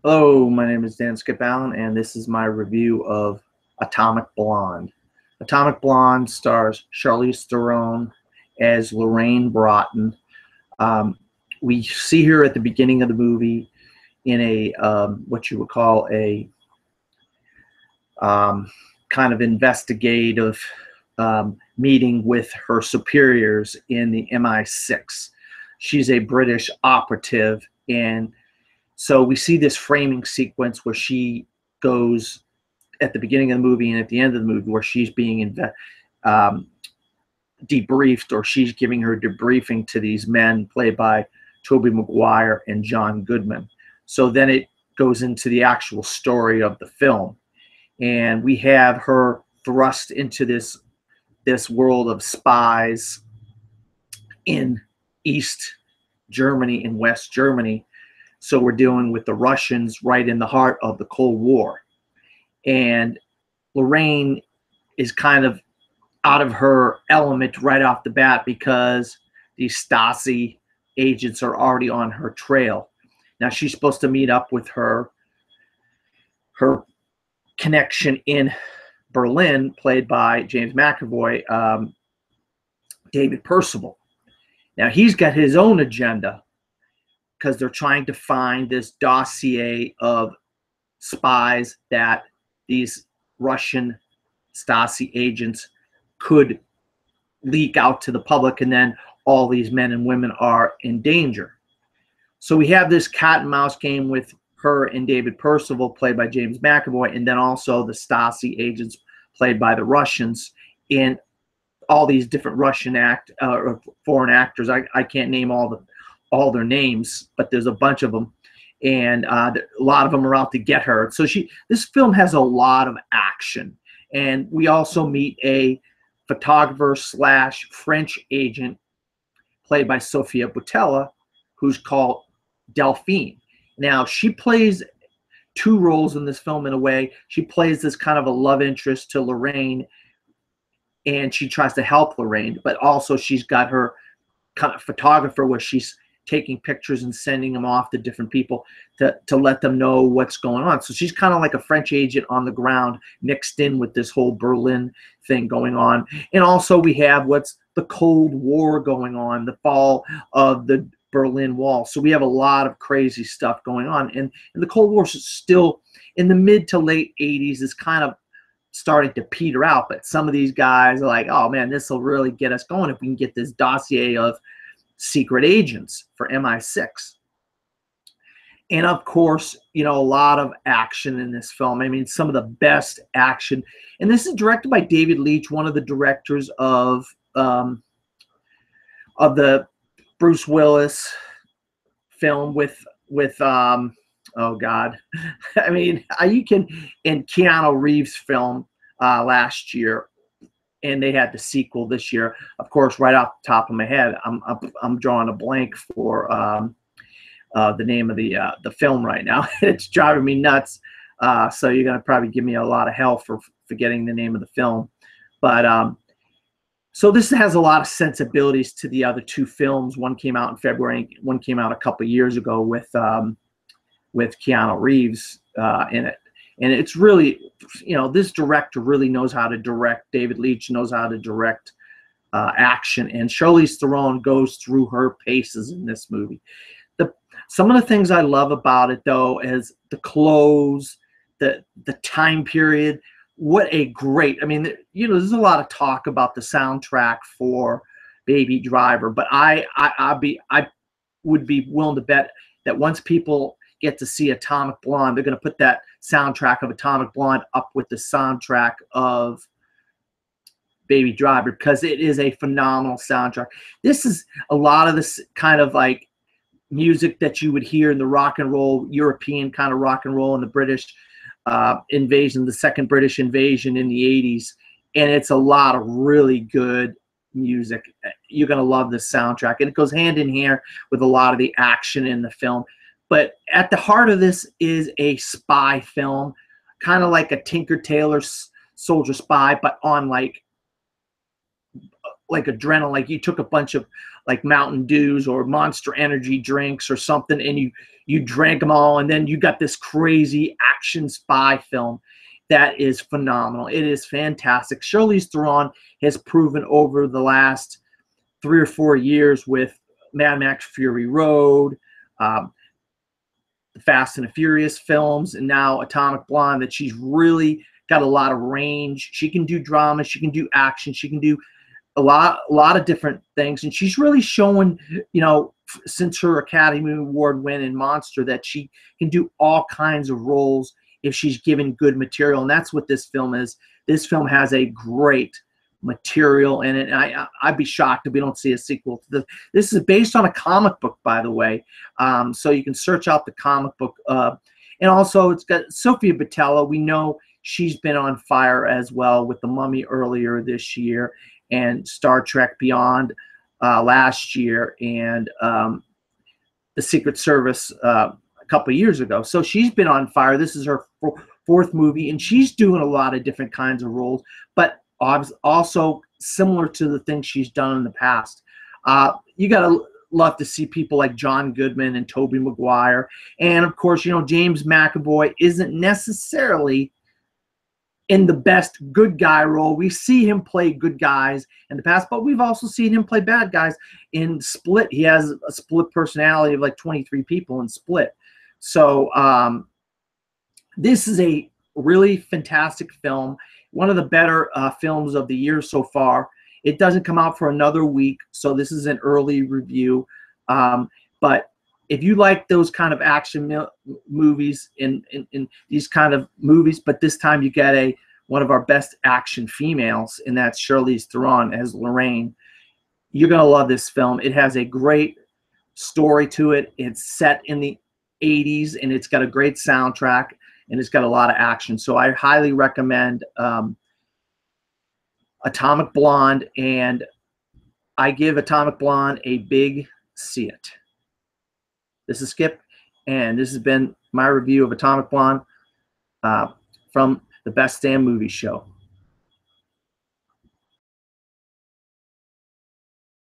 Hello, my name is Dan Skipallen, and this is my review of Atomic Blonde. Atomic Blonde stars Charlize Theron as Lorraine Broughton. Um, we see her at the beginning of the movie in a what you would call a um, kind of investigative meeting with her superiors in the MI6. She's a British operative, and so we see this framing sequence where she goes at the beginning of the movie and at the end of the movie where she's being um, debriefed, or she's giving her debriefing to these men played by Tobey Maguire and John Goodman. So then it goes into the actual story of the film, and we have her thrust into this world of spies in East Germany and West Germany. So we're dealing with the Russians right in the heart of the Cold War. And Lorraine is kind of out of her element right off the bat because these Stasi agents are already on her trail. Now she's supposed to meet up with her connection in Berlin, played by James McAvoy, David Percival. Now he's got his own agenda because they're trying to find this dossier of spies that these Russian Stasi agents could leak out to the public, and then all these men and women are in danger. So we have this cat and mouse game with her and David Percival, played by James McAvoy, and then also the Stasi agents played by the Russians, and all these different Russian foreign actors. I can't name all their names, but there's a bunch of them, and a lot of them are out to get her. So this film has a lot of action, and we also meet a photographer slash French agent played by Sophia Boutella, who's called Delphine. Now she plays two roles in this film in a way. She plays this kind of a love interest to Lorraine, and she tries to help Lorraine, but also she's got her kind of photographer where she's taking pictures and sending them off to different people to let them know what's going on. So she's kind of like a French agent on the ground mixed in with this whole Berlin thing going on. And also we have what's the Cold War going on, the fall of the Berlin Wall. So we have a lot of crazy stuff going on. And the Cold War is still in the mid to late 80s, is kind of starting to peter out. But some of these guys are like, oh man, this will really get us going if we can get this dossier of secret agents for MI6. And of course, you know, a lot of action in this film. I mean, some of the best action. And this is directed by David Leitch, one of the directors of the Bruce Willis film with oh God, I mean, you can, in Keanu Reeves' film last year, and they had the sequel this year. Of course, right off the top of my head, I'm drawing a blank for the name of the film right now. It's driving me nuts. So you're gonna probably give me a lot of hell for forgetting the name of the film. But so this has a lot of sensibilities to the other two films. One came out in February, one came out a couple of years ago with Keanu Reeves in it. And it's really, you know, this director really knows how to direct. David Leitch knows how to direct action. And Charlize Theron goes through her paces in this movie. Some of the things I love about it, though, is the clothes, the time period. What a great, I mean, you know, there's a lot of talk about the soundtrack for Baby Driver, but I would be willing to bet that once people get to see Atomic Blonde, they're going to put that soundtrack of Atomic Blonde up with the soundtrack of Baby Driver, because it is a phenomenal soundtrack. This is a lot of this kind of like music that you would hear in the rock and roll, European kind of rock and roll in the British invasion, the second British invasion in the 80s. And it's a lot of really good music. You're going to love this soundtrack. And it goes hand in hand with a lot of the action in the film. But at the heart of this is a spy film, kind of like a Tinker Tailor Soldier Spy, but on like like adrenaline, like you took a bunch of like Mountain Dews or Monster Energy drinks or something, and you drank them all, and then you got this crazy action spy film that is phenomenal. It is fantastic. Charlize Theron has proven over the last 3 or 4 years with Mad Max Fury Road, the Fast and the Furious films, and now Atomic Blonde, that she's really got a lot of range. She can do drama, she can do action, she can do a lot of different things, and she's really showing, you know, since her Academy Award win in Monster, that she can do all kinds of roles if she's given good material, and that's what this film is. This film has a great material in it, and I'd be shocked if we don't see a sequel to this. This is based on a comic book, by the way, so you can search out the comic book, and also it's got Sophia Boutella. We know she's been on fire as well with The Mummy earlier this year, and Star Trek Beyond last year, and the Secret Service a couple of years ago. So she's been on fire. This is her fourth movie, and she's doing a lot of different kinds of roles, but also similar to the things she's done in the past. You gotta love to see people like John Goodman and Tobey Maguire, and of course, you know, James McAvoy isn't necessarily in the best good guy role. We see him play good guys in the past, but we've also seen him play bad guys in Split. He has a split personality of like 23 people in Split. So this is a really fantastic film, one of the better films of the year so far. It doesn't come out for another week, so this is an early review. But if you like those kind of action movies in these kind of movies, but this time you get one of our best action females, and that's Charlize Theron as Lorraine, you're going to love this film. It has a great story to it. It's set in the 80s, and it's got a great soundtrack, and it's got a lot of action. So I highly recommend Atomic Blonde, and I give Atomic Blonde a big see it. This is Skip, and this has been my review of Atomic Blonde from the Best Damn Movie Show.